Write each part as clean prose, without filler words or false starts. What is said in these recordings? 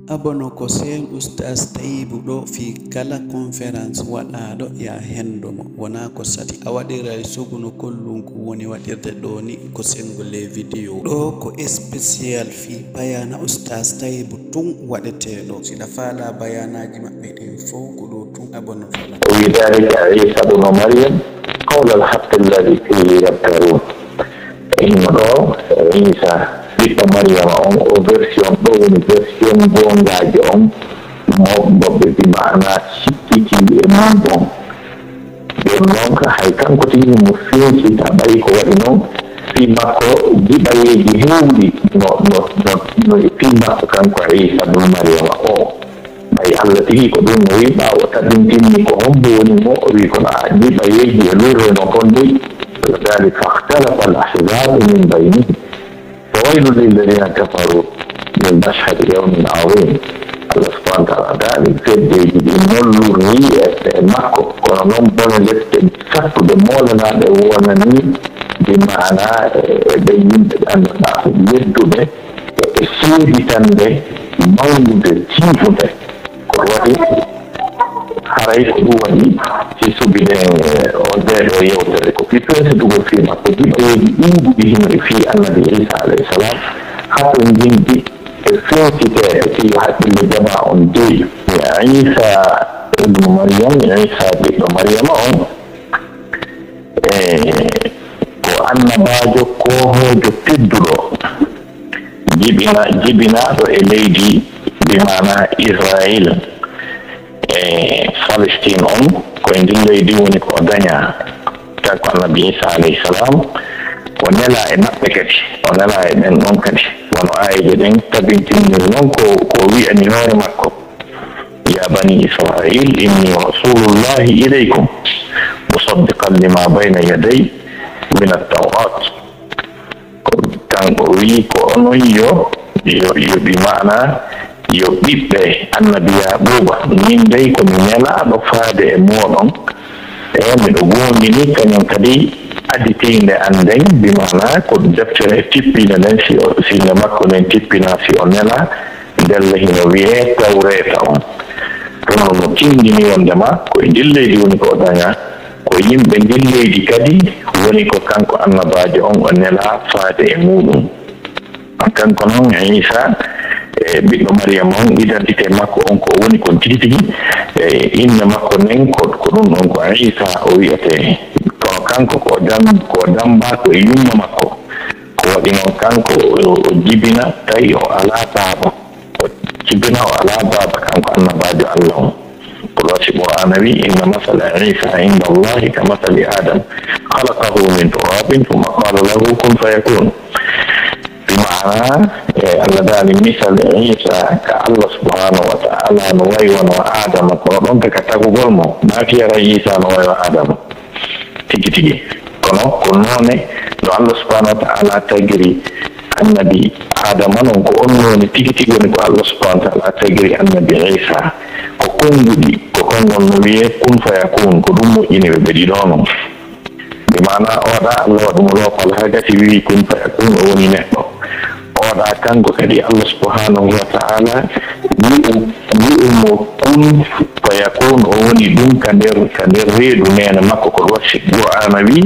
abono ko sen oustas Tayibou ɗo fi kala conférence waɗaɗo ya hendomo wona ko sati a waɗira suguno kollunko woni waɗirde ɗo ni ko sengole vidéo ɗo ko spécial fi bayana oustas Tayibou tun waɗeteɗo siɗa faala bayanaji maɓɓe ɗin fof ko ɗo tun abono fala ولذلك عيسى بن مريم قول الحق الذي فيه يمترون إنه عيسى بن مريم أو فيرسيون دون فيرسيون بونغاج موضوع بمعنى سيكي إمامهم donc hay kanko tigi mo fencita ɓayi ko waɗi noon fi makko giɓayeji hewɗi no fi makko kanko Isa bnu Mariama o ɓay Allah tigi ko ɗum no wi ɓawo tabintinni ko hombo woni mo o wi kono a giɓayeji e lurre no kon ɗoy ذلك اختلف الأحزاب من بينهم فويل للذين كفروا من مشهد يوم عظيم Allah subhanahu wa ta'ala dali feddeji ɗi nollurni e makko kono noon bone lefte sattude molanaɓe wonani de mana ɓe yimɓe ɓe annduɗa yedduɓe e seeditande mawnude tiifude ko waɗi haray ko ɗum waɗi si subinen o ndeɗo yewtere ko fi peesedugo fi makko jiɓayeji ɗuuɗi himɓe fi annabi Isa alayhi salam hato jimɗi فوتي في حد الجماعة دي عيسى ابن مريم عيسى ابن مريم وأن باجو كوهو جو تدلو جبنا إليدي بمعنى إسرائيل فلسطين كوين دي ليدي ونكو دانيا تاكو النبي عيسى عليه السلام ونلا نبكت ونلا ننكت wono ayje ɗen tabintinir noon ko wi'ani hoore makko ya bani israil inni rasulullahi ilaykum musaddiqan lima bayna yaday min at-tawrat kanko wi ko onon yo bi mana yo ɓiɓɓe annabiya ɓuuɓa min dey komi nelaɗo faade e moɗon e miɗo gondini kañum kadi additinde anden bimana ko deftere tippina nden sinde makko nden tippina si o nela ndella hino wiye tawreta on ɗum no tindini wondema koye ndin leydi woni ko daña ko yimɓe ndin leydi kadi woni ko kanko annabajo on o nela faade e muɗum kanko noon Isa ɓiɗɗo Mariam on identité makko on ko woni kon tigi tigi inde makko nden ko ɗum ɗon ko Isa o wiyete kono kanko ko damba ko e yumma makko ko waɗi noon kanko o jibina tawi o ala baaba o jibina o ala baaba kanko annabajo Allah on ko wasi qur'ana wi inna masala Isa inda Allahi ka masali Adam khalaqahu min turabin thumma qala lahu kun fayakun bima'ana Allah dali misal Isa ka Allah subhanahu wa ta'ala no wayi wono Adama kono ɗon ka tagugol mo naafiyara Isa no wayi Adama tigi tigi kono ko noone no Allah subhanahu wa ta'ala tagiri annabi Adama non ko on noni tigi tigi woni ko Allah subhanahu wa ta'ala tagiri annabi Isa ko konngudi ko konngol no wiye kun fayakun ko ɗum moƴƴini ɓe ɓeɗi ɗo non de mana oɗa Allah waɗumo loopal ha gasi wi kun fayakun o woni neɗɗo oɗa kanko kadi Allah subhanahu wa ta'ala wi'umo kun fayakun o woni ɗum ka nder reedu nene makko ko wasi qur'ana wi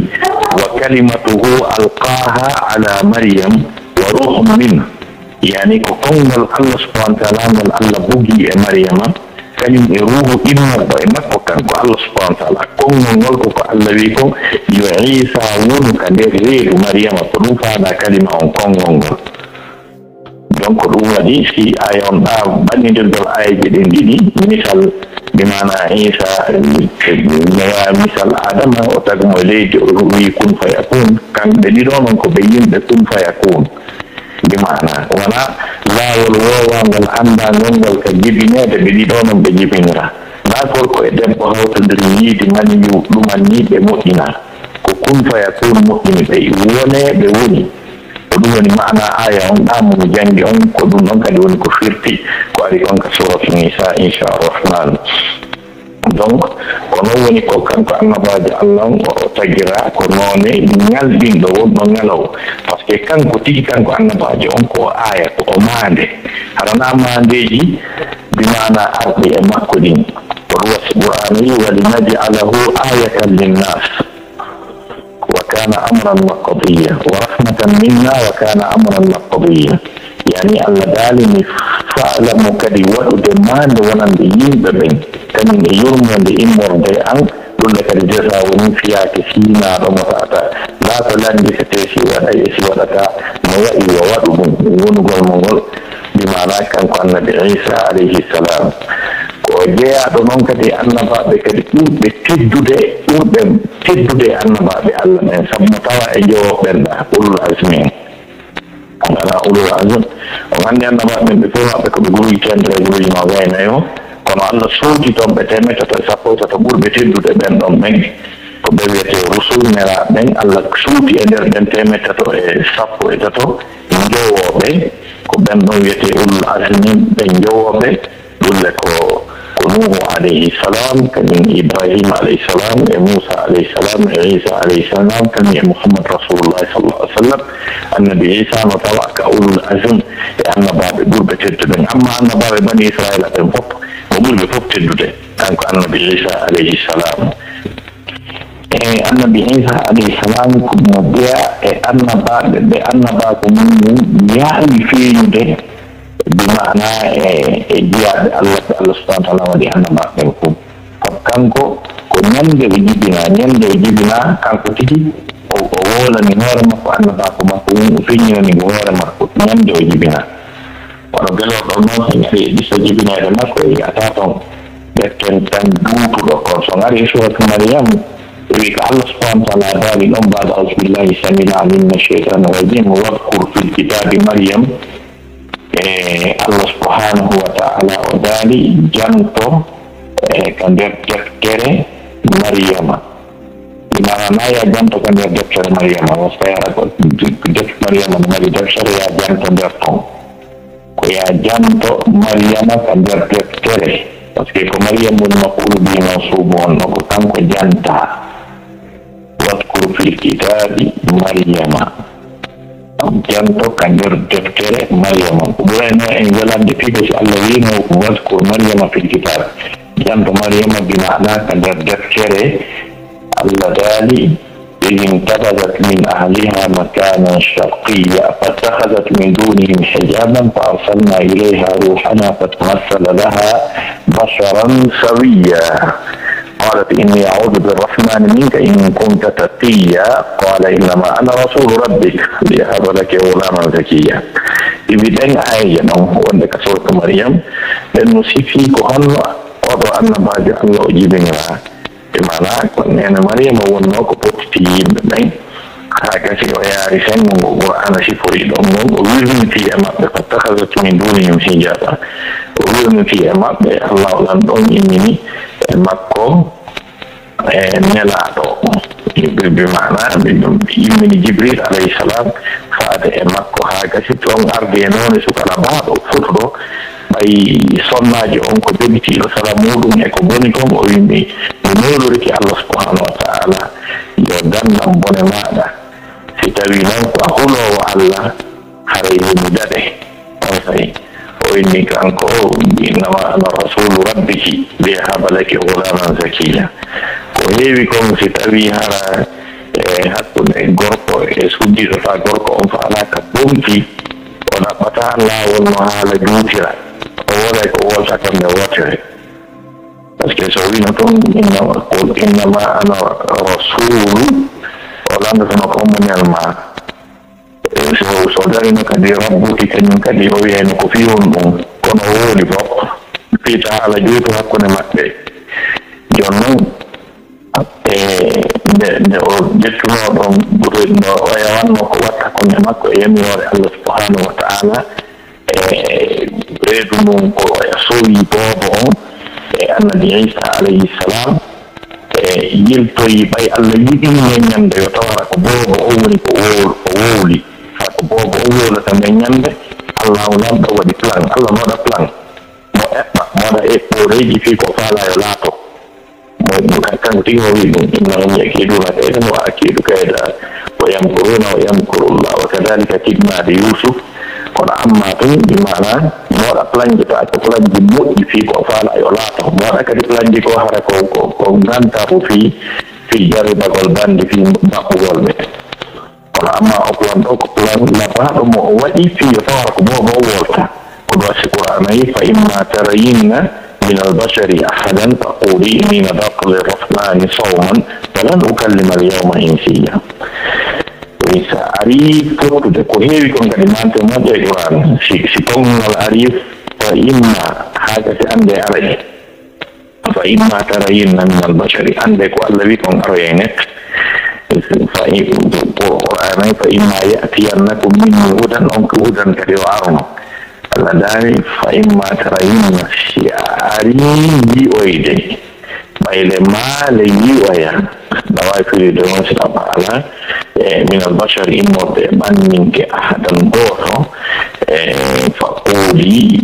wa kalimatuhu alqaha ala maryam wa ruhun min yani ko konngol Allah subhanahu wa ta'ala ngol Allah bugi e maryama kañum e ruhu immoɗo e makko kanko Allah subhanahu wa ta'ala konngol ngol koko Allah wi ko yo Isa wonu ka nder reedu maryama ko ɗum faada kalima on konngol ngol donc ɗum waɗi si aya on ɗa ɓannidirgol ayaji ɗen ɗiɗi misal bimana Isa newa misal Adama o tagumo e leydi o wi kun fayakun kamɓe ɗiɗo noon ko ɓe yimɓe kun fayakun bimana wona laawol wowangol andagol ngol ka jibinede ɓe ɗiɗo noon ɓe jibinira na gorko e debbo hawtodiri yiidi maniyu ɗumanni ɓe moƴƴina ko kun fayakun moƴƴini ɓe wone ɓe woni ko ɗum woni maana aya on ɗamomi jangi on ko ɗum ɗon kadi woni ko firti ko ari on ka suratu Nisa inchalrahman donc ko noon woni ko kanko annabajo Allah on o tagira ko none ngalɗinɗo wonɗo ngalaw par ce que kanko tigi kanko annabajo on ko aya ko o mande harana mandeji bimana arɓe e makko ɗin وهو سبحانه ولنجعله آية للناس وكان أمرا مقضيا ورحمة منا وكان أمرا مقضيا يعني الله دالني فعلم كدي ودمان ونن ينبغي كمن يرمى لإمر بيعا كل كدي جزاء ومن فيها كسينا رمضاتا لا تلان بستيسي ولا يسي ولا موئي ووضب ونقل مغل بمعنى كان النبي عيسى عليه السلام ko jeeyaɗo noon kadi annabaɓe kadi ɓurɓe teddude annabaɓe allah ɓen sabu tawa e jowoɓenɗa ulul asmi en ala ulul asm o gandi annabaɓe ɓen ɓe fof maɓɓe koɓe guruji tendre guruji no waynayo kono allah soodi toon ɓe temetata sappo tata ɓurɓe teddude ɓen ɗon ɓen ko ɓe wiyete rusul neraɓe ɓen allah suuti e nder ɓen temetato e sappo e tato jowoɓe ko ɓen ɗon wiyete ulul asmi ɓe jowoɓe ɗulle ko نوح عليه السلام كان إبراهيم عليه السلام موسى عليه السلام عيسى عليه السلام كان محمد رسول الله صلى الله عليه وسلم النبي عيسى نطلع كأول الأزم لأن باب يقول بتجدد أما أن باب بني إسرائيل تنفق وقول بفق تجدد كان النبي عيسى عليه السلام النبي عيسى عليه السلام كنا بيا أن باب يعني في يده بمعنى جياد الله سبحانه وتعالى ودي أنا بقولكم فكانكو كنيان جبنا كانكو تيجي أولا نهار ما أنا بقولكم وفيني نهار ما كنيان جبنا ورجال الله يعني جبنا هذا ما كوي أتاتهم لكن تندوب لقرصنا ريشوا كمريم ويك الله سبحانه وتعالى داري بعد أعوذ بالله السميع العليم من الشيطان الرجيم واذكر في الكتاب مريم Allah subhanahu wa ta'ala o daali janto ka nder deftere Maryama imana ya janto ka nder deftere Maryama o sayara ko deftere Maryama no mari deftere ya janto nder ton ko ya janto Maryama ka nder deftere parce que ko Maryam woni maqulu bi mansubu on no ko kanko janta wadkur fil kitabi Maryama janto kanjor deftere Maryama ɓurayno en welande pigo so allah wino waskur Maryama fil kitab janto Maryama bima'na ka nder deftere allah daali إذ انتبذت من أهلها مكانا شرقيا فاتخذت من دونهم حجابا فأرسلنا إليها روحنا فتمثل لها بشرا سويا قالت إني أعوذ بالرحمن منك إن كنت تقيا قال إنما أنا رسول ربك لأهب لك غلاما زكيا إذن آية وعندك سورة مريم لأنه سيفيك أن وضع أن بعد الله أجيبنا بمعنى أن مريم ونوك بوكتين haka si o yaari sen mo ana sifori ɗon noon o wirniti e maɓɓe fattakhazat min dunihim hijaba o wirniti e maɓɓe allah lan ɗon innini e makko e nelaɗo bimana immini jibril alayhi salam faade e makko haka si toon arde e noone sukala baaɗo fotoɗo ɓay sonnaji on ko jogitiɗo sala muɗum e ko boni toon o wimmi mi neloriki allah subhanahu wa ta'ala yo gandam bone maɗa si tawi noon ko a hulowo allah haray mi daɗe on fayi o inni kanko innama ana rasulu rabbiki liyahaba laki gulaman zakiya ko heewi kon si tawi hara e hakkude gorko e suddiɗo ta gorko on fa ala ka ɓomti o ɗaɓɓata lawol no haala juutira o wolay ko wolta kamɓe wotere par ce que so wino toon innama ana rasulu o landatono ko muñal ma so darino kadi rabbuki kañum kadi o wiyayno ko fiyon ɗum kono wooli fof fiita haala juutu hakkude maɓɓe jon noon nde o ƴettuno ɗon ɓurno o yawanno ko watta konde makko e yamirore allah subhanahu wa ta'ala reedu mum ko sowi boobo on e annabi isa alayhi salam yiltoyi ɓay allah yiɗino ñande yo tawara ko boobo o woni ko wowli ha ko boobo o wowlata men ñande allah o lamɗo waɗi plan allah moɗa plan mo eɓɓa moɗa eɓɓoreji fi ko faala yo laato mo كان تيجي إنهم يكيدون كيدا وأكيد كيدا ويمكرون ويمكر الله وكذلك كدنا ليوسف kono amma tun di mana moɗa planji to acca planji moƴƴi fi ko faala yo laata moɗa kadi planji ko hara ko ganta ko fi jaribagol bandi fi maɓɓugol ɓe kono amma o plan ɗo ko plan nafaɗo mo o waɗi fi yo tawara ko bobo wolta kono wasi qur'anayi fa imma tarayinna min albashari ahadan faquli inni nadartu lirrahmani sawman falan ukallima alyawma insiya sa ari fotude ko heewi ko ngadi mante moƴƴo e Qur'an si tongal ari fa imma haga si ande araye fa imma tarayinna min albashari ande ko Allah wi kon aroye net fa Qur'an fa imma ya'tiyannakum minni hudan on ko hudan kadi o arono Allah dani fa imma tarayinna si ari wi oyde bayle maale yiwaya dawai fi de won sita bala min al-bashar imot banning ke ahadan goto faquli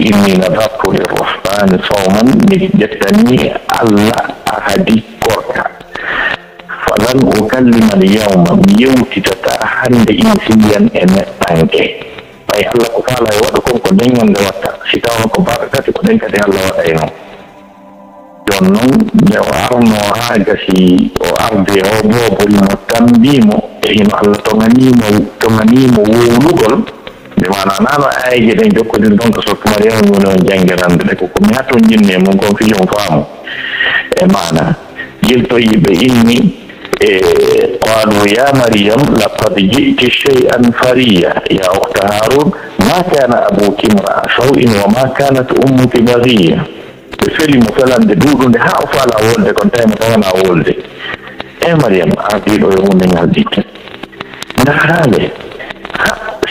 inni nadartu lirrahmani sawman nijdani alla ahadi korka falan ukallima al-yawma yawti tatahande insiyan tanke bay Allah ko kala wado ko dengan watta sitaw ko barakati ko den kadi Allah wada non ne arno haga si o arde o bobo mo tambimo e ino Allah tonganimo wulugol de mana nano ayje den jokkodin don ko sokko mariam wono jangirande de ko mi hato jinne mo gon fi yon faamu e mana yelto yibe inni قالوا يا مريم لقد جئت شيئا فريا يا أخت هارون ما كان أبوك امرأ سوء وما كانت أمك بغية feli mo felande duɗunde ha o faala wolde kon tawi mo tawana wolde Mariam ardiɗo e hunde ngal ditte ndaarande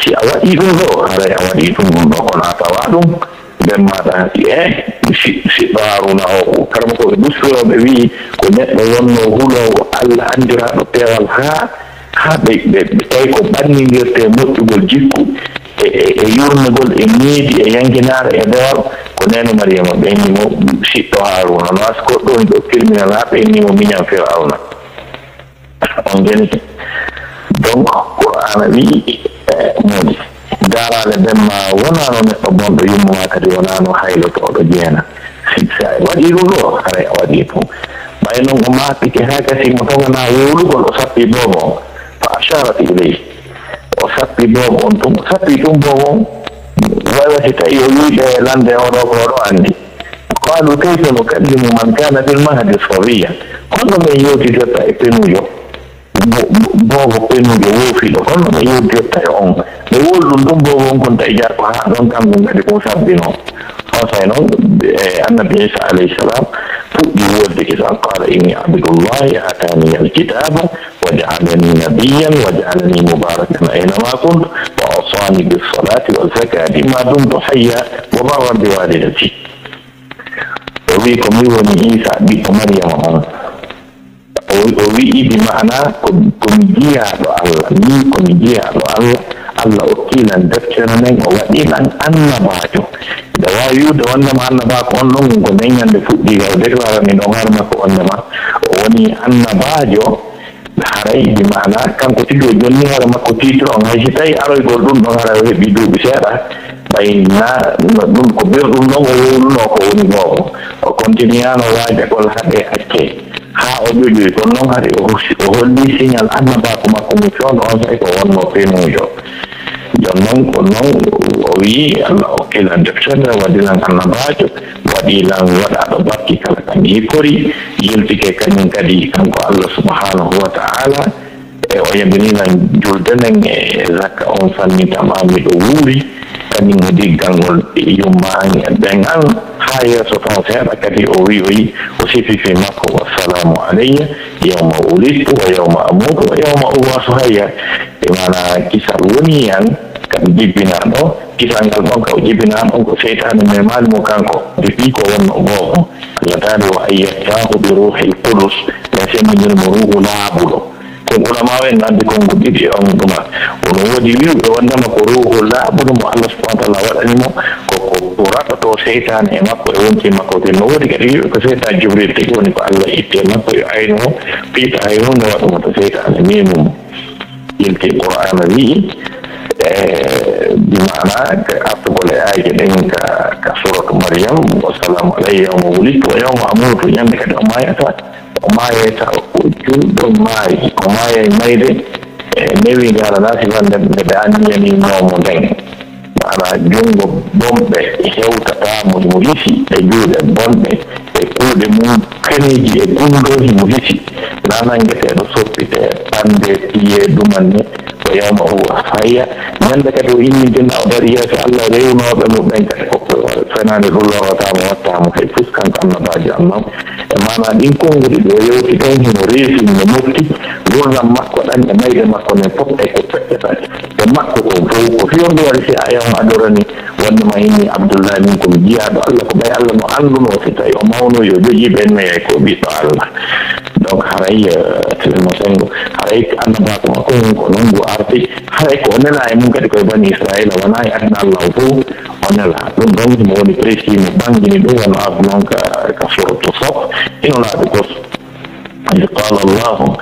si a waɗi ɗum ɗo haray a waɗi ɗum ɗum ɗo kono a tawa ɗum nden maɗa hati siɗɗo Haruna o karama koɓe dusroɓe wi ko neɗɗo wonno hulowo Allah andiraɗo pewal ha ɓe tawi ko ɓannidirte moƴƴugol jikku e yurnugol e miidi e yankinare e dewal ko neno Mariama ɓeynimo siɗɗo Haruna no as goɗɗo ɗo kirminal ha ɓeynimo miñam Firawna on jenite donc Qur'ana wi modi darale ndemma wonano neɗɗo bonɗo yummuma kadi wonano haylotoɗo jeena sa waɗi ɗum ɗo haray a waɗi ɗum ɓay noon o maɓike ha kasi mo togana wolugol o sappi bomo fa asharat ileyh o sappi bomo on tum o sappi ɗum bomo wawati tawi o wiide lande oɗo ko oɗo andi qalu kayfa nukallimu man kana fil mahdi sabiya holno min yewtidirta e penujo bobo penujo woofiɗo holno min yewtidirta e on ɓe wolɗum ɗum bobo on kon tawi jarko ha ɗon kamɓum kadi ko sabbino on say noon annabi Isa alayhi salam fuɗɗi wolde kisan qala inni abdullahi atani alkitaba wa ja'alani nabiyyan wa ja'alani mubarakan aynama kuntu wa awsani bis salati wal zakati ma dumtu hayya wa barran bi walidati o wi ko mi woni Isa ɓiɗɗo Maryama on o wi'i bi ma'ana komi jiyaɗo Allah ni komi jiyaɗo Allah o kilan deftere men o waɗilan annabajo da wawi wiwde wondema annabako on ɗon ko neññande fuɗɗi o déclara min ɗon har makko wondema o woni annabajo haray bi mana kanko tigi o jonni hoore makko titre on hay si tawi aroygol ɗum ɗon hara o heeɓi duuɓi seeɗa ɓayna ɗum ko ɓerɗum ɗon o wowluno ko woni goto o continuano waajagol haɗe acce ha o ƴoƴoyi kono noon haade o holli signal annabako makko mo fewno on say ko wonno penujo jon noon ko noon o wi Allah okkilan deftere waɗilan annabajo waɗilan waɗaɗo bakki kala kam yikkori yeltike kañum kadi kanko Allah subhanahu wa ta'ala e o yabinilan juldenen e zakka on sannitamami ɗo wuuri kañum o diggangol yummani e ɓengal ha yeeso ton seeɗa kadi o wi o sififi makko wassalamu alayya yawma wulidtu wa yawma amutu wa yawma ubasu hayya e mana kisal woni yan kam jibbinaɗo kisal ngal ɗon ka o jibbinaɗo ko seytane me malimo kanko depuis ko wonno goto Allah taali wa ayyatahu bi ruhil qudus la semminirmo ruhu laaɓuɗo kon ulama en andi kongo ɗiɗi on ɗuma wono woodi wiwɓe wondema ko ruhu laaɓuɗo mo Allah subhanahu wa taala waɗanimo koko raɓato seytane e makko e wonti makko te no woodi kadi ko seytan jibril tigi woni ko Allah itte makko yo ayno piita hay hunde waɗuma to seytane memum yilti qur'ana wii بمعنى أطول آية لأنك كسورة مريم والسلام علي يوم ولدت ويوم أموت يندك وما وجود وما يميد نبي قال ناسي فان يعني نوم دين معنى جنب بومبي هيوتا تامو موليسي يجود بومبي يقول ممكن يقول موليسي لا ننجح نصوصي تاندي تيه دوماني ويوم هو فهي عندك إني جن أبرية الله ريونا بمبين فنان الله تعالى وتعالى في فسكان كنا باجي الله ما نادينكم غريب ويوم كتير مريض نموتي ولا ما كنا نميل ما كنا نفوق أكتر ما كنا نفوق في يوم دوالي أيام أدورني وأنا إني عبد الله منكم جياد الله كبير الله ما أنلو نوسيتا يوم أونو يجي بين ما يكون بيت الله donc haray telmo sengo haray annaba ko ko nongo arti haray ko nela e mun kadi ko bani israila wana e adna allah fu onela dum don mo woni presi mo bangini do wana non ka suratu saf ino la ko إذ قال الله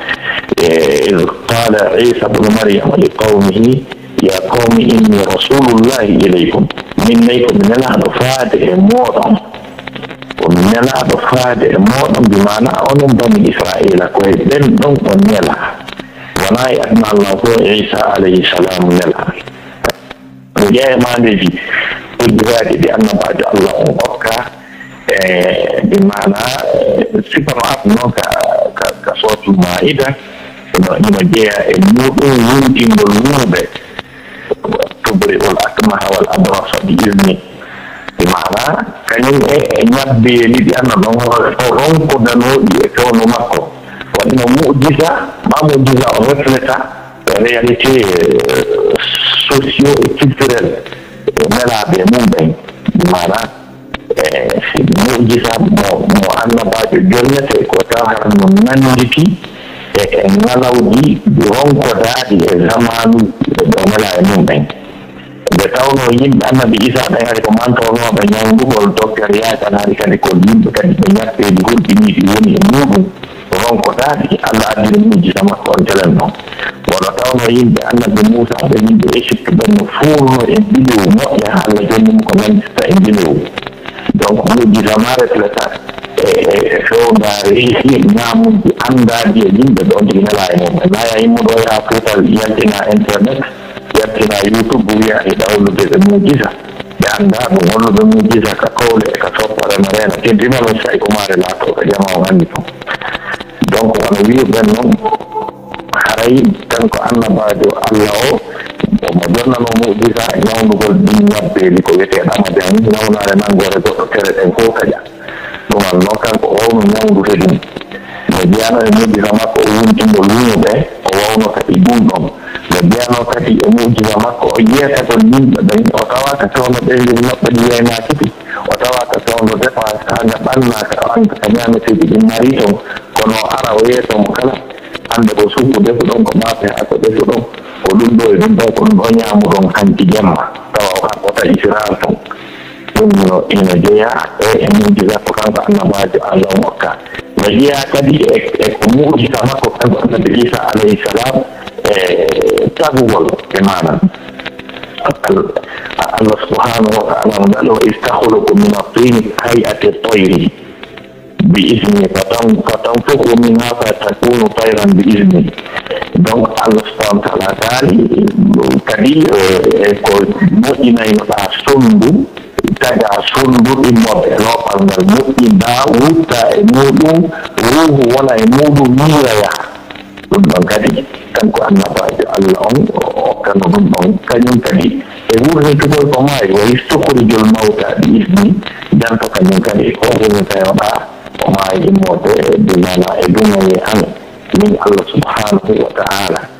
إذ قال عيسى بن مريم لقومه يا قوم إني رسول الله إليكم من الأنفاد موضع ومن الأنفاد موضع بمعنى أنهم بني إسرائيل كويبين دون ونيلا ولا يأتنا الله عيسى عليه السلام نلا وجاء ما نجي وجاء بأن بعد الله أوكا بمعنى سفر أبنو كصوت المائدة إنه جاء الموضوع يمكن بالنوبة تبرئ الأكمه والأبرص بإذنه بمعنى كان ينبي لي أن الله رونكو دانو يكون مكو وإنه معجزة ما معجزة reflète réalité socio-culturelle ملعب مبين بمعنى معجزة مو أن بعد الجنة وتاهر من ننجتي ngalawdi ronko daadi e zamanu do mala e mum ben de tawno yimɓe annabi isa ɓe ari ko mantownoɓe ñawdugol docteur yakan hari kadi ko yimɓe kadi ɓe ñatteɗi hulɓiniɗi woni e muɗum ronko daadi allah addiri mujjita makko on telen noon wono tawno yimɓe annabi moussa ɓe yimɓe égypte ɓen no fuurno e bilew moƴƴa allah jonnimo ko nandita e bilew donc mujjita ma refleta fewda reesi ñamuji andaji e yimɓe ɗon tigi nela e mum naya yimmuɗo yaha fuutal yaltina internet yaltina youtube wiya e ɗawlude ɓe mujisa ɓe anda ɗum holluɓe mujisa ka kowle e ka sopparema reena teddinama say umare laato ka jama o andi ton donc wono wiɓen noon haray tan ko annabajo allah o omo jonnano mujisa ñawdugol ɗin ñabbeeli ko wiyeteɗo amadan ñawnare nangore goɗɗo tere ɗen fof kaƴa ɗum alno kanko o wawno ñawdude ɗum no jeyano e mujjisa makko o wuntingol luuɓe o wawno kadi ɗumɗon no jeyano kadi e mujjisa makko o yeetagol yimɓe ɓen o tawaka tawno ɓeyngel maɓɓe ɗi yeynakiti o tawaka tawno dépense hanga ɓannaka anka ka ñameteji ɗin mari ton kono ara o yeetomo kala hande ko suuku defu ɗon ko maafe ha ko defu ɗon ko ɗum ɗo e ɗum ɗon ko ɗum ɗo ñaamu ɗon hanki jemma tawa o hanko taƴi siral ton ɗum no ina jeeya e mujjisa ko kanko annabajo allah mokka no jeeya kadi e ko mujjisa makko kanko annabi isa alayhi salam e tagugol e manan allah subhanahu wa taala no ɗaɗo istahluku min atini hay'ati toyri bi ismi fatanfuku minha fatakunu tayran bi ismi donc allah subhanahu wa taala taali kadi ko moƴƴinaynoɗa sondu taga sondu immoɓe loopal ngal moƴƴinɗa wutta e muɗum ruhu wona e muɗum yiraya ɗum ɗon kadi kanko annabajo allah on okkano ɗum ɗon kañum kadi e wurnitugol ko maayi wa istukhrijul mawta bi ismi janto kañum kadi ko wurnitayoɗa o maayi immode bimana e dunaye an min allah subhanahu wa taala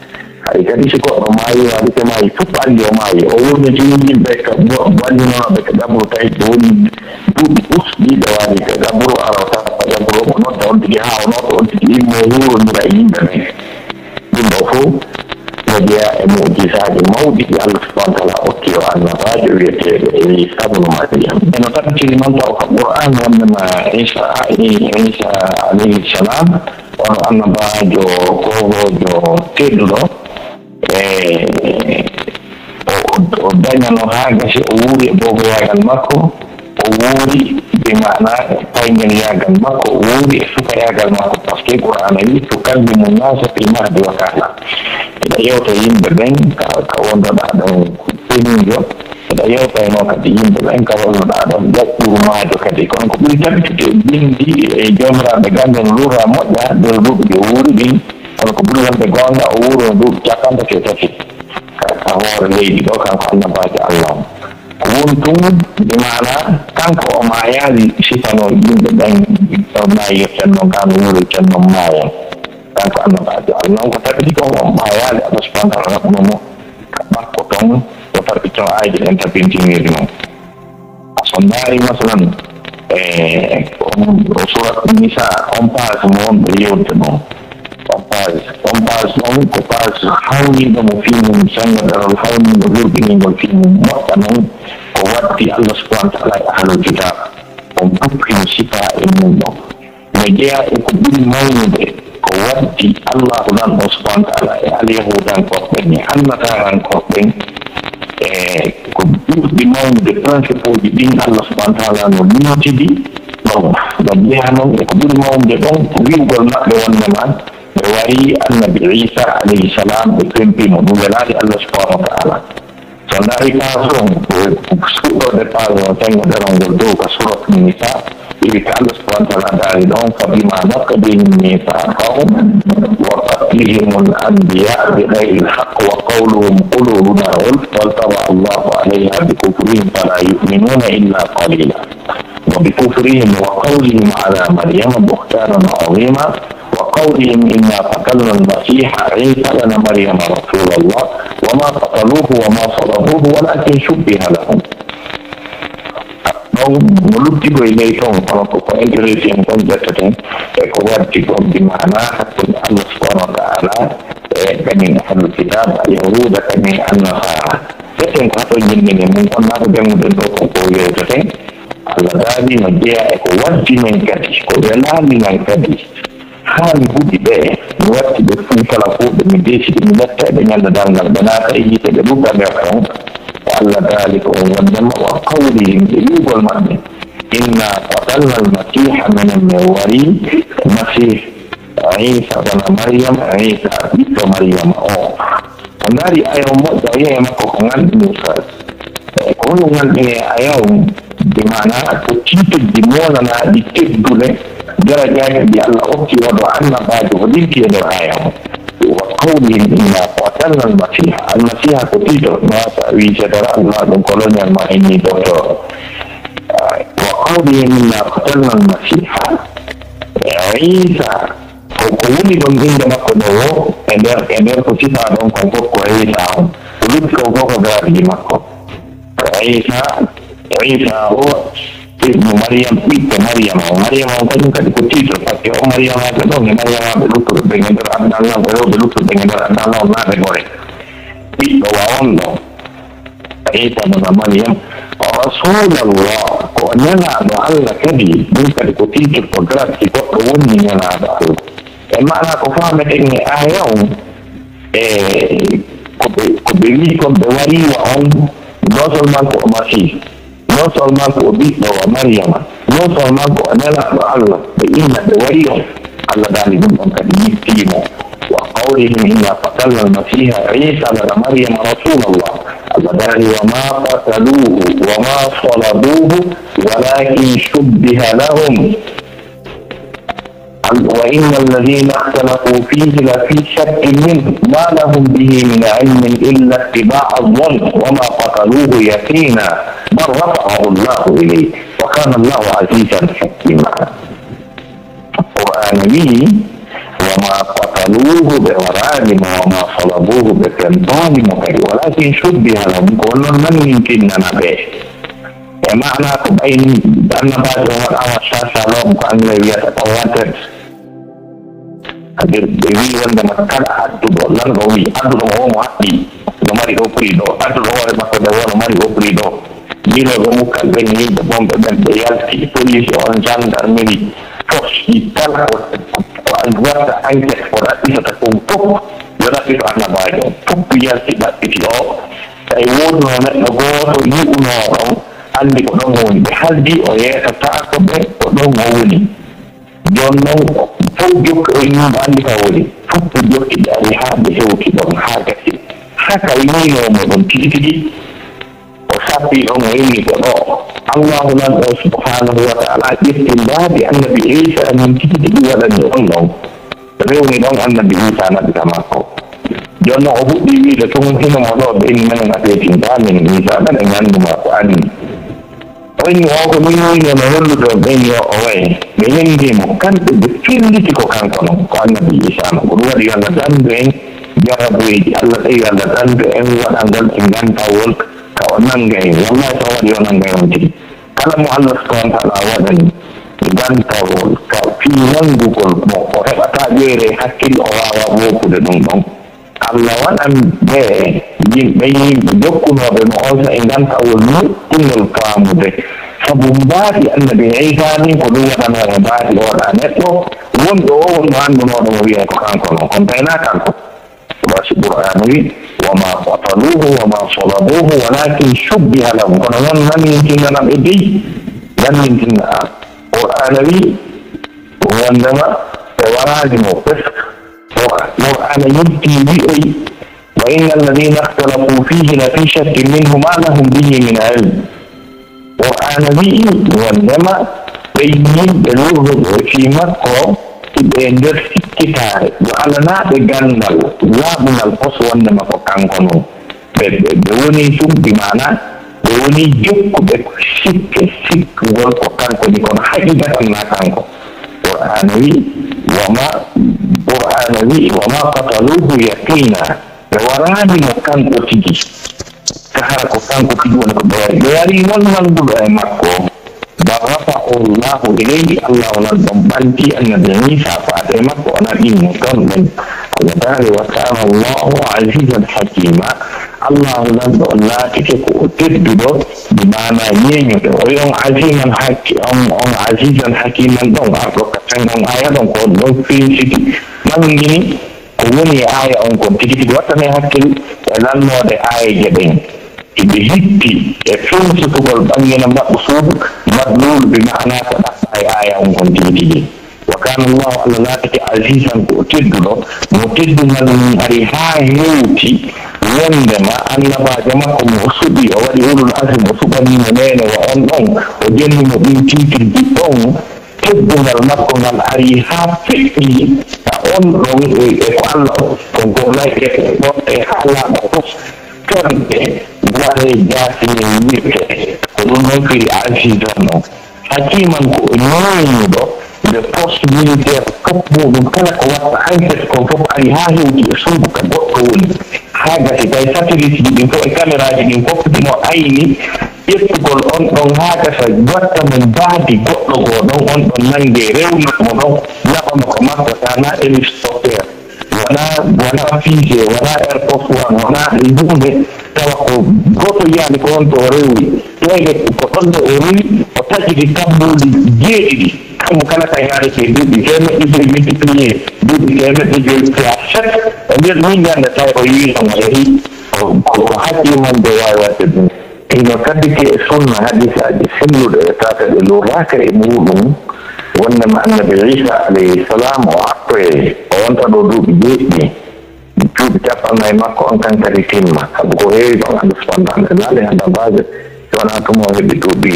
hay kadi si goɗɗo maayi waɗi ko maayi fof andi o maayi o wurniti yimɓe ka wallinoɓe ko gabru tawi ko woni duuɓi usɗiɓe waɗi ko gabru ara o tappa gabru o nodda on tigi ha o nodda on tigi immo wuronira e yimɓe men ɗum ɗo fof no jeeya e mujisaji mawɗi ɗi allah subahana taala okki o annabajo wiyeteɗo Isa ibn Maryam eno tabbitiri noon taw ko Qur'an wonnema Isa alayhi salam ono annabajo kowojo tedduɗo o dañano haa gasi o wuuri e bogoyagal makko o wuuri be mana paygel yagal makko o wuuri e sukayagal makko par ce que Qur'ana wi tukallimu nnasa fil mahdi wa kahla eɗa yewta yimɓe ɓen ka wondoɗa ɗon penijo eɗa yewtayno kadi yimɓe ɓen ka wondoɗa ɗon ƴaɓɓuru maajo kadi kono ko ɓuri tabbitude bindi e jomiraɓe gande no lura moƴƴa nder duuɓi o wuuri ɗin kono ko ɓuri wonde gonga o wuuri no duuɓi capantati e tati ka hoore leydi ɗo kanko annabajo Allah ko woni tun bi mana kanko o mayaali sifano yimɓe ɓen o maayi cenno ngano wuuri cenno maayo kanko annabajo Allah ko tabbiti ko o mayaali Allah subhanahu wa ta'ala raɓnomo ka makko ton o tabbitino aydi ɗen tabbintiniri noon so ndaari masalan surat nisa on page mo wonɓe yewde ɗon on page noon ko page hawniɗomo fimum sangoɗerol hawniɗo lurɓinigol fimum moƴƴa noon ko watti Allah subhanahu wa ta'ala e ahlul kitab on buppino sifa e mum ɗo no jeeya e ko ɓuri mawnude ko watti Allahu ɗan o subhanahu wa ta'ala e alyahudankoɓɓen e annatarankoɓɓen e ko ɓurɗi mawnude principe uji ɗin Allah subhanahu wa ta'ala no limtidi ɗon no jeeya noon e ko ɓuri mawnude ɗon ko wiwgol maɓɓe wonnema ɓe wari annabi Isa alayhi salam ɓe pempimo ɗum welaade Allah subhanahu wa ta'ala so ndaari pason suɗɗode pason tangoɗeron ngol dow ka surat nisa ɓiwi ka Allah subhanahu wa ta'ala daari ɗon fa bima naqdihim mithaqahum wa qatlihim al-anbiya bighayri al-haqq wa qawluhum qulubuna ghulf waltaba Allahu alayha bikufrihim fala yu'minuna illa qalila wa bikufrihim wa qawlihim ala maryama buhtanan 'azima وقولهم إنا قتلنا المسيح عيسى بن مريم رسول الله وما قتلوه وما صلبوه ولكن شبه لهم. Melukti gue ini kalau kau interesi yang kau jatuhin, kau wajib kau di mana hasil Allah Subhanahu Wa Taala kami ahlul kitab Yahud kami an-Nasara. Jadi yang kau ingin mungkin nak jangan bentuk kau jatuhin. Allah tadi menjadi kau wajib mengkaji, kau rela mengkaji. Hal budi be wati be fu kala ko be mi desi mi latta be nyanda dangal bana ta yi te be buga be ko walla dalika wonnama wa qawli yugol mabbe inna qatalna al-masih min al-wari masih Isa ibn Maryam Isa ibn Maryam andari ayo mo daye makko ko ngal Musa ko ngal ni ayo di mana ko citu di mona na di teddule درجة الله أوكي وضعنا بعد وديك يدعى وقولهم إنا قتلنا المسيح كتير ما ويجدر الله من كولونيا ما إني دكتور وقولهم إنا قتلنا المسيح عيسى وقولي بمزين دمك نوو أدر كتير دون كنتوك عيسى ولد كنتوك غير مكو عيسى هو ابن مريم بنت مريم kan dikuti pakai Maryam ada dong Maryam belutur dengan Allah belutur dengan Allah na regore itu waon dong Isa dengan Maryam Rasulullah ko nyala do Allah kadi bukan dikuti program itu kawunnya ada mana ko faham ini ayaw ko beli ko bewari waon dosul man ko masih no seulement pour Isa wa Maryam no seulement pour nela Allah inna bawariyo Allah dali dum kadi yitimo wa qawlihim inna qatalna al-masih Isa ibn Maryam rasulullah Allah dali wa ma qataluhu wa ma salabuhu walakin shubbiha lahum وإن الذين اختلفوا فيه لفي شك منه ما لهم به من علم إلا اتباع الظن وما قتلوه يقينا بل رفعه الله إليه وكان الله عزيزا حكيما القرآن به وما قتلوه بغرام وما صلبوه بكنتان ولكن شبه لهم كل من يمكننا به معنى كبين أن بعض الأمر شاشة لهم كأن يتطورت hadir dewi wanda makala adduɗo lanɗo wi adduɗo omo haɓɓi no mari ɗo puri ɗo adduɗo hoore makko nde wono mari ɗo puri ɗo mbinoɗo mukkal ɓen yimɓe ɓomɓe ɓen ɓe yalti police on gendarmerie force ɗi kala ko watta enquête ko ɗaɓɓitata ɗum fof yo ɗaɓɓito annabajo fof yalti ɗaɓɓiti o tawi woduno neɗɗo goto yi'unoɗon andi ko ɗon woni ɓe haldi o yeetatako ɓe ko ɗon o woni joni noon fof jokki o yimɓe andi ka woni fof ɓe jokki ɓe ari ha ɓe hewti ɗon ha gasi haka yinomo ɗon tigi tigi o sappi ɗon o inni ko ɗo allahu nan ɗo subhanahu wa taala ƴetti mbaabi annabi isa min tigi tigi waɗani on ɗon rewni ɗon annabi isa nabi ka makko joni noon o huɗɗi wiide tun hinomo ɗo ɓe inni men atetintamin isa ɗaɗa ñanduma ko anni o inni o ko min winono hollude ɓeni o wayi ɓe yendimo kamɓe ɓe filliti ko kanko noon ko annabi isa no ko ɗum waɗi allah dandu en jaraboyji allah tawi allah dandu en waɗangol e gantawol ka o nanga en wallahi so waɗi o nanga on tigi kala mo allah subhanahu wa taala waɗani gantawol ka fi nangugol mo o heɓata ƴeere hakkille o wawa wokude ɗum ɗon allah waɗan ɓe yimɓe jokkunoɓe mo on sa e gantawol nuɗɗungol faamude sabu mbaadi annabi isa ni ko ɗum waɗanomo mbaadi o waɗa neɗɗo wonɗo o wonno anndunoɗo mo wiya ko kanko noon on tayna kanko wasi qur'an wi wama qataluhu wama salabuhu walakin shubbiha lahum kono noon nannintinana ɓe dey nannintinna qur'an wi wondema ɓe waraji mo presque qur'an yeddi wi'oy wa inna alladina ikhtalafu fihi lafi shakkin minhu ma lahum bihi min ilm qur'an wi'i wondema ɓe yimɓe lurruɓe fi makko ɓe nder sikkitaare yo alanaɓe gandal laaɓungal pos wondema ko kanko noon ɓe woni sumɓi mana ɓe woni jokkuɓe ko sikkugol ko kanko ni kono haqiqatan na kanko qur'an wi wama qataluhu yaqina ɓe warani mo kanko tigi kahara ko kanko tigi woni ko ɓe wari ɓe wari noon nanduɗo e makko barrafa'u llahu ilayhi allah onan ɗon ɓanti annabi isa faade makko onan ɗinno ɗon ɗen kono daari wa kana allahu azizan hakima allah onan ɗon laatike ko o tedduɗo mi mana yeñuɗo o wi on aziman on azizan hakiman ɗon arɗokka tan on aya ɗon ko ɗon finsiti mangini ko woni e aya on kon tigi tigi wattane hakkille e lannode ayaje ɗen iɓe hippi e finsitugol ɓangina mbaɓɓe suudu madlul bi mana ko ɗaɓɓa e aya on kon tigi tigi wa kana allahu allah laatake azizan ko o tedduɗo mo teddungal mum ari ha hewti wondema annabajo makko mo o suɓi o waɗi ulul azim o suɓanimo nene wa on ɗon o jennimo ɗin titirɗi ɗon teddungal makko ngal ari ha feƴƴi ta on ɗon e ko allah ko golay e ɗoɗɗe ha laaɓa fof tonɗe waɗe jasine wiɓe ko ɗum noon firi azizan noon hakiman ko ñoynuɗo nde poste militaire fof muɗum kala ko watta enquête kon fof ari ha hewti e suudu ka goɗɗo woni ha gasi tawi satellite ji ɗin fof e caméra ji ɗin fof ɗino ayni ƴettugol on ɗon ha gasa watta mo mbaadi goɗɗo goo ɗon on ɗon nangue rewnomo ɗon naɓama ko makko sana hélicoptère wona fusée wona air force one wona hunde tawa ko goto yaani ko on to o rewni ɗoyde ko ɗonɗo o rewi o taƴiti kammuji jeeɗiɗi kammo kala ka yaarete duuɓi temeɗɗe joyi multiplié duuɓi temeɗɗe joyi fois chaque e nder min ganda taw o yiinomo yehi ko haqqimande wawi wadde ɗum ino tabbiti e sunna hadisaji selluɗe e tata ɗe loraka e muɗum wondema annabi isa alayhi salam o apre o wonta ɗo duuɓi jeeɗɗi duuɓi capannayyi makko on tan kadi timma sabu ko heewi ɗon anda subhanallah laale hannda mbaje wona tuma o heɓi duuɓi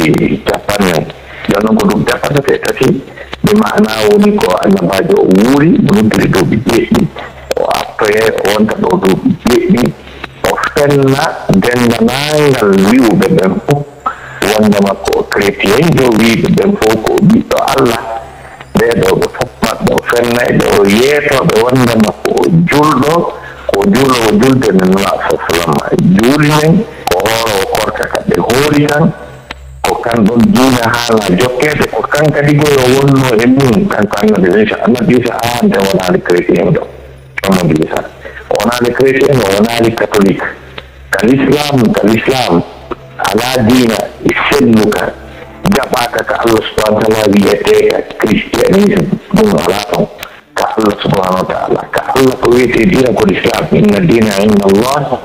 capannayyi joni noon ko duuɓi capannayyi tati ɓe mana woni ko annabajo o wuuri o nuddiri duuɓi jeeɗɗi o apre o wonta ɗo duuɓi jeeɗɗi o fenna dendanangal wiwɓe ɓen fof wondema ko chrétien jo wiɓe ɓen fof ko ɓiɗɗo allah ɓeɗo ɓe fof maɓɓe o fennayɓe o yeetoɓe wondema ko julɗo ko juulowo julde nen nula sa sallam juuli men ko hoorowo korka kaɓe hoori tan ko ko kan ɗon diina haala jokkede ko kan kadi goyo wonno e mum kanko annabi isa ande wonaali chrétien ɗo annabi isa wonaali chrétien o wonaali catholique kalislam ala diina selluka jaɓaka ka allah subhanahu wa taala wiyeteka christianisme ɗum ala ton ka allah subhanahu wa taala ka allah ko wiyete diina ko l'islam inna dina inda allah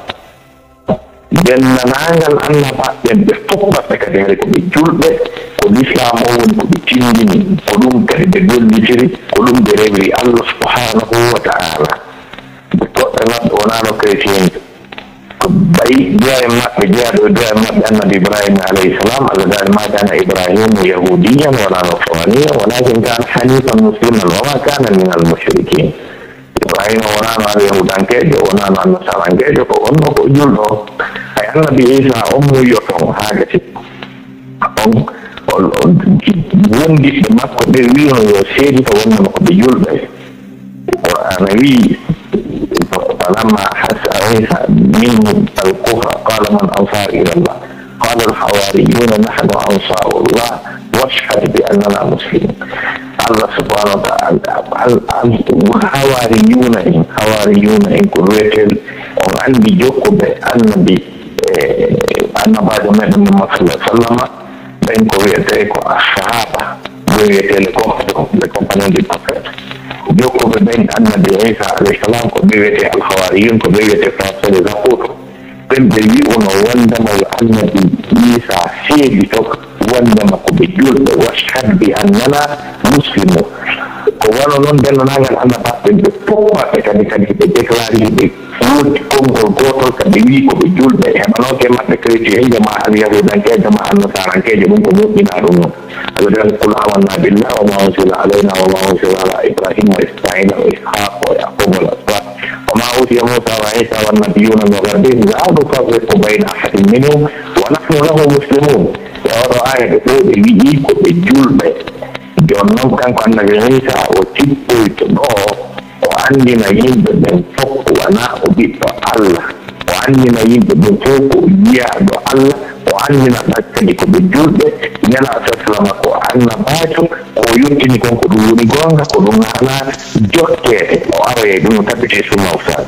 dennanaangal annabaɓen ɓe fof maɓɓe kadi hari ko ɓe julɓe ko l'islam o woni ko ɓe tindini ko ɗum kadi ɓe gollitiri ko ɗum ɓe rewri allah subhanahu wa taala goɗɗe maɓɓe wonano chrétien ko bayi duwa en maɓɓe jeeyaɗo e duwa en maɓɓe annabi ibrahima alayhi salam allah dani ma kana ibrahimu yahudiyan wala nasraniyan walakin kana hanifan musliman wama kana min al mushrikin ibrahima wonano al yahudankejo wonano al nasarankejo ko wonno ko julɗo ay annabi isa on muyo ton haagati on wondiɓe makko ɓe wino yo seedi ko wonnama ko ɓe julɓe qur'ana wi فلما حس عيسى منهم الكفر قال من انصار الى الله قال الحواريون نحن انصار الله واشهد باننا مسلمون الله سبحانه وتعالى حواريون ان كرويتل on andi jokkuɓe annabi annabajo meɗen Muhammad sallallahu alaihi wasallam ɓen ko wiyete ko assahaba ɓe wiyete les compagnons du prophète jokkuɓe ɓen annabi isa alayhi salam ko ɓe wiyete alhawariyun ko ɓe wiyete français les apôtres ɓen ɓe wi'uno wondema yo annabi isa seedi tok wondema ko ɓe julɓe washhad bi annana muslimu ko wano noon dennanagal annabaɓe ɓe fof maɓɓe kadi ɓe déclari ɓe wodi konngol gotol kadi wi ko ɓe julɓe heɓanoke maɓɓe chrétien jama al yahudankejo ma al nasarankejo ɗum ko moƴƴina ɗum noon aɓe ɗon qul amanna billah wa ma unsila alayna wa ma unsila ala ibrahima wa ismaila wa ishaq wa yaqub wal asbat wa ma utiya musa wa isa wa nabiyuna min rabbihim la nufarriqu bayna ahadin minhum wa nahnu lahu muslimun e oɗo aya ɓe ɗo ɓe wiɗi ko ɓe julɓe jon noon kanko annabi isa o tippoyto ɗo o andina yimɓe ɓen fof wona o ɓiɗɗo allah o andina yimɓe ɓen fof ko yiyaɗo allah o andina ɗa kadi ko ɓe julɓe nela sasalama ko annabajo ko yettini kon ko ɗum woni gonga ko ɗum hana jokkede o aroye ɗum no tabbite summa ustad